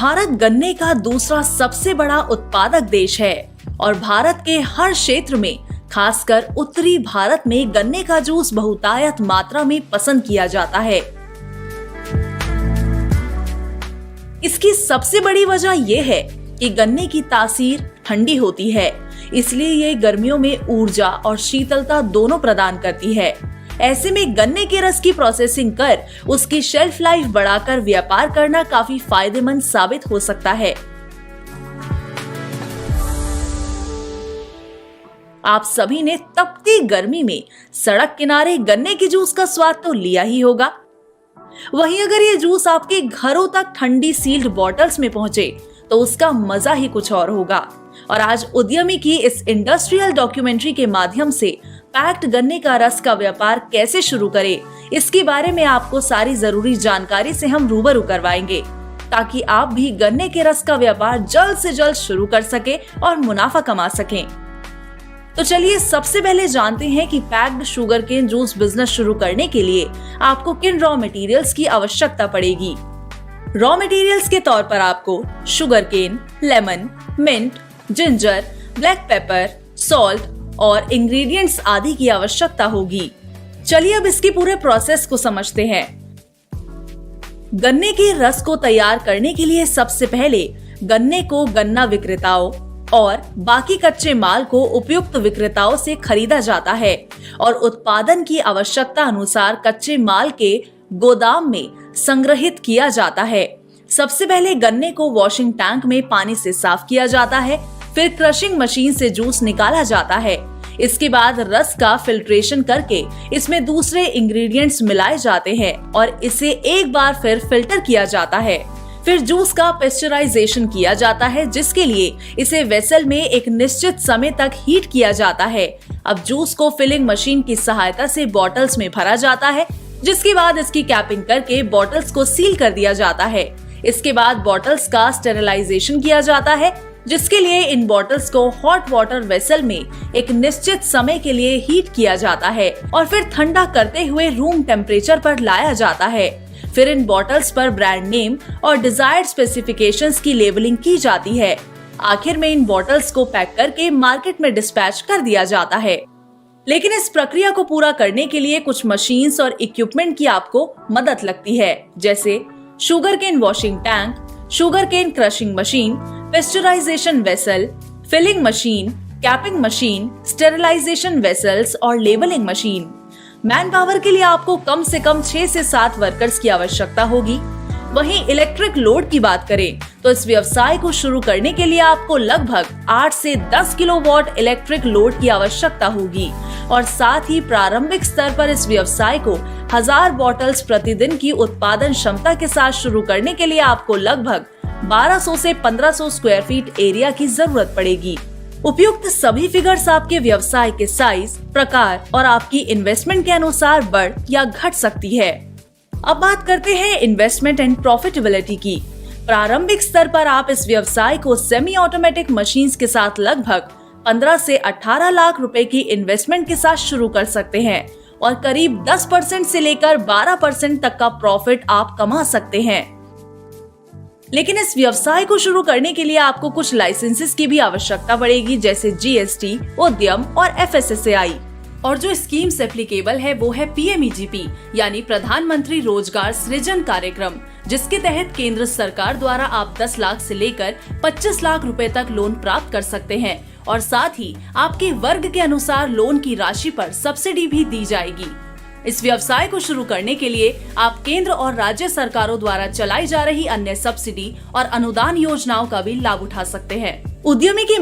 भारत गन्ने का दूसरा सबसे बड़ा उत्पादक देश है और भारत के हर क्षेत्र में, खासकर उत्तरी भारत में गन्ने का जूस बहुतायत मात्रा में पसंद किया जाता है। इसकी सबसे बड़ी वजह यह है कि गन्ने की तासीर ठंडी होती है, इसलिए ये गर्मियों में ऊर्जा और शीतलता दोनों प्रदान करती है। ऐसे में गन्ने के रस की प्रोसेसिंग कर उसकी शेल्फ लाइफ बढ़ाकर व्यापार करना काफी फायदेमंद साबित हो सकता है। आप सभी ने तपती गर्मी में सड़क किनारे गन्ने के जूस का स्वाद तो लिया ही होगा। वहीं अगर ये जूस आपके घरों तक ठंडी सील्ड बॉटल्स में पहुंचे तो उसका मजा ही कुछ और होगा। और आज उद्यमी की इस इंडस्ट्रियल डॉक्यूमेंट्री के माध्यम से पैक्ड गन्ने का रस का व्यापार कैसे शुरू करें, इसके बारे में आपको सारी जरूरी जानकारी से हम रूबरू करवाएंगे, ताकि आप भी गन्ने के रस का व्यापार जल्द से जल्द शुरू कर सके और मुनाफा कमा सकें। तो चलिए सबसे पहले जानते हैं कि packed sugar cane juice business शुरू करने के लिए आपको किन रॉ मटेरियल्स की आवश्यकता पड़ेगी। रॉ मटेरियल्स के तौर पर आपको sugar cane, lemon, mint, ginger, black pepper, salt और इंग्रेडिएंट्स आदि की आवश्यकता होगी। चलिए अब इसके पूरे प्रोसेस को समझते हैं। गन्ने के रस को तैयार करने के लिए सबसे पहले गन्ने को गन्ना विक्रेताओं और बाकी कच्चे माल को उपयुक्त विक्रेताओं से खरीदा जाता है और उत्पादन की आवश्यकता अनुसार कच्चे माल के गोदाम में संग्रहित किया जाता है। सबसे पहले गन्ने को वॉशिंग टैंक में पानी से साफ किया जाता है, फिर क्रशिंग मशीन से जूस निकाला जाता है। इसके बाद रस का फिल्ट्रेशन करके इसमें दूसरे इंग्रेडिएंट्स मिलाए जाते हैं और इसे एक बार फिर फिल्टर किया जाता है। फिर जूस का पेस्चराइजेशन किया जाता है, जिसके लिए इसे वेसल में एक निश्चित समय तक हीट किया जाता है। अब जूस को फिलिंग मशीन की सहायता से बॉटल्स में भरा जाता है, जिसके बाद इसकी कैपिंग करके बॉटल्स को सील कर दिया जाता है। इसके बाद बॉटल्स का स्टेरिलाइजेशन किया जाता है, जिसके लिए इन बॉटल्स को हॉट वाटर वेसल में एक निश्चित समय के लिए हीट किया जाता है और फिर ठंडा करते हुए रूम टेम्परेचर पर लाया जाता है। फिर इन बॉटल्स पर ब्रांड नेम और डिजायर्ड स्पेसिफिकेशंस की लेबलिंग की जाती है। आखिर में इन बॉटल्स को पैक करके मार्केट में डिस्पैच कर दिया जाता है। लेकिन इस प्रक्रिया को पूरा करने के लिए कुछ मशीन्स और इक्विपमेंट की आपको मदद लगती है, जैसे sugar cane washing tank, sugar cane crushing machine, pasteurization vessel, filling machine, capping machine, sterilization vessels और लेबलिंग मशीन। मैन पावर के लिए आपको कम से कम 6 से 7 वर्कर्स की आवश्यकता होगी। वहीं इलेक्ट्रिक लोड की बात करें तो इस व्यवसाय को शुरू करने के लिए आपको लगभग 8 से 10 किलोवाट इलेक्ट्रिक लोड की आवश्यकता होगी और साथ ही प्रारंभिक स्तर पर इस व्यवसाय को 1000 बॉटल्स प्रतिदिन की उत्पादन क्षमता के साथ शुरू करने के लिए आपको लगभग 1200 से 1500 स्क्वायर फीट एरिया की जरूरत पड़ेगी। उपयुक्त सभी फिगर्स आपके व्यवसाय के साइज, प्रकार और आपकी इन्वेस्टमेंट के अनुसार बढ़ या घट सकती है। अब बात करते हैं इन्वेस्टमेंट एंड प्रॉफिटेबिलिटी की। प्रारंभिक स्तर पर आप इस व्यवसाय को सेमी ऑटोमेटिक मशीन्स के साथ लगभग 15 से 18 लाख रुपए की इन्वेस्टमेंट के साथ शुरू कर सकते हैं और करीब 10% से लेकर 12% तक का प्रॉफिट आप कमा सकते हैं। लेकिन इस व्यवसाय को शुरू करने के लिए आपको कुछ लाइसेंसेस की भी आवश्यकता पड़ेगी, जैसे जीएसटी, उद्यम और एफएसएसएआई। और जो स्कीम्स एप्लीकेबल है वो है पीएमईजीपी यानी प्रधानमंत्री रोजगार सृजन कार्यक्रम, जिसके तहत केंद्र सरकार द्वारा आप 10 लाख से लेकर 25 लाख रुपए तक लोन प्राप्त कर सकते हैं और साथ ही आपके वर्ग के अनुसार लोन की राशि पर सब्सिडी भी दी जाएगी। इस व्यवसाय को शुरू करने के लिए आप केंद्र और राज्य सरकारों द्वारा चलाई जा रही अन्य सब्सिडी और अनुदान योजनाओं का भी लाभ उठा सकते हैं। उद्यमी की